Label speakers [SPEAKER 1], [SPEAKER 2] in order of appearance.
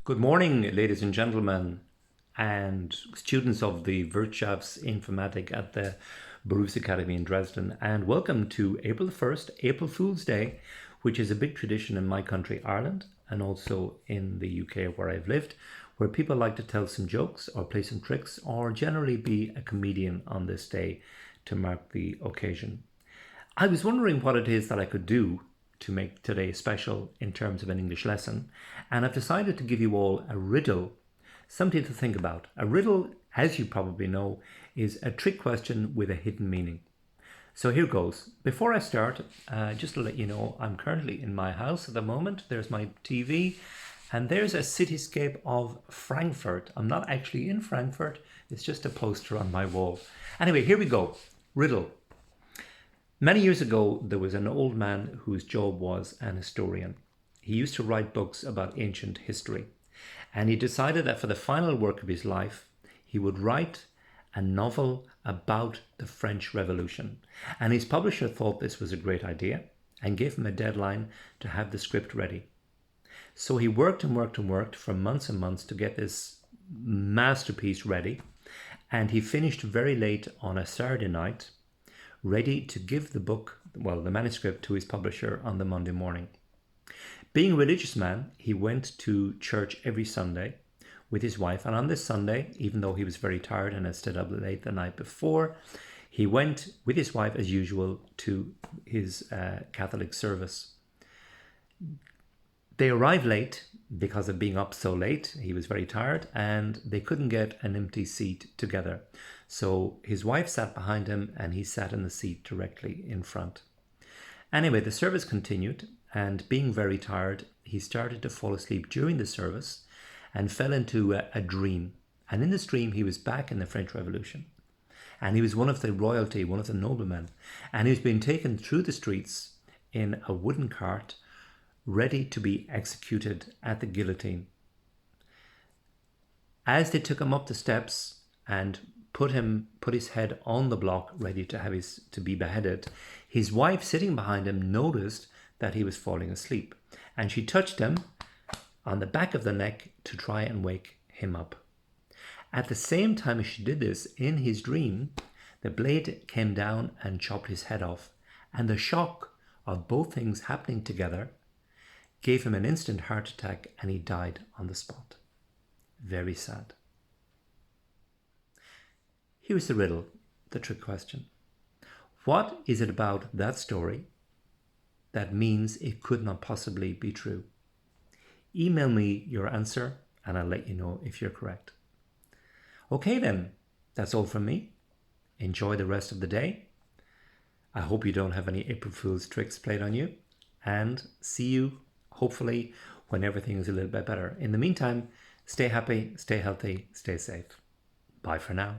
[SPEAKER 1] Good morning, ladies and gentlemen, and students of the Wirtschaftsinformatik at the Berufs Academy in Dresden, and welcome to April the 1st, April Fool's Day, which is a big tradition in my country, Ireland, and also in the UK where I've lived, where people like to tell some jokes or play some tricks or generally be a comedian on this day to mark the occasion. I was wondering what it is that I could do to make today special in terms of an English lesson, and I've decided to give you all a riddle, something to think about. A riddle, as you probably know, is a trick question with a hidden meaning. So here goes. Before I start, just to let you know, I'm currently in my house at the moment. There's my TV, and there's a cityscape of Frankfurt. I'm not actually in Frankfurt, it's just a poster on my wall. Anyway, here we go. Riddle. Many years ago, there was an old man whose job was an historian. He used to write books about ancient history, and he decided that for the final work of his life, he would write a novel about the French Revolution. And his publisher thought this was a great idea and gave him a deadline to have the script ready. So he worked and worked and worked for months and months to get this masterpiece ready, and he finished very late on a Saturday night, ready to give the manuscript, to his publisher on the Monday morning. Being a religious man, he went to church every Sunday with his wife, and on this Sunday, even though he was very tired and had stayed up late the night before, he went with his wife as usual to his Catholic service. They arrived late because of being up so late. He was very tired and they couldn't get an empty seat together. So his wife sat behind him and he sat in the seat directly in front. Anyway, the service continued, and being very tired, he started to fall asleep during the service and fell into a dream. And in this dream, he was back in the French Revolution. And he was one of the royalty, one of the noblemen. And he was being taken through the streets in a wooden cart, ready to be executed at the guillotine. As they took him up the steps and put his head on the block, ready to be beheaded, his wife sitting behind him noticed that he was falling asleep, and she touched him on the back of the neck to try and wake him up. At the same time as she did this, in his dream, the blade came down and chopped his head off, and the shock of both things happening together gave him an instant heart attack, and he died on the spot. Very sad. Here's the riddle, the trick question. What is it about that story that means it could not possibly be true? Email me your answer and I'll let you know if you're correct. Okay then, that's all from me. Enjoy the rest of the day. I hope you don't have any April Fool's tricks played on you, and see you hopefully when everything is a little bit better. In the meantime, stay happy, stay healthy, stay safe. Bye for now.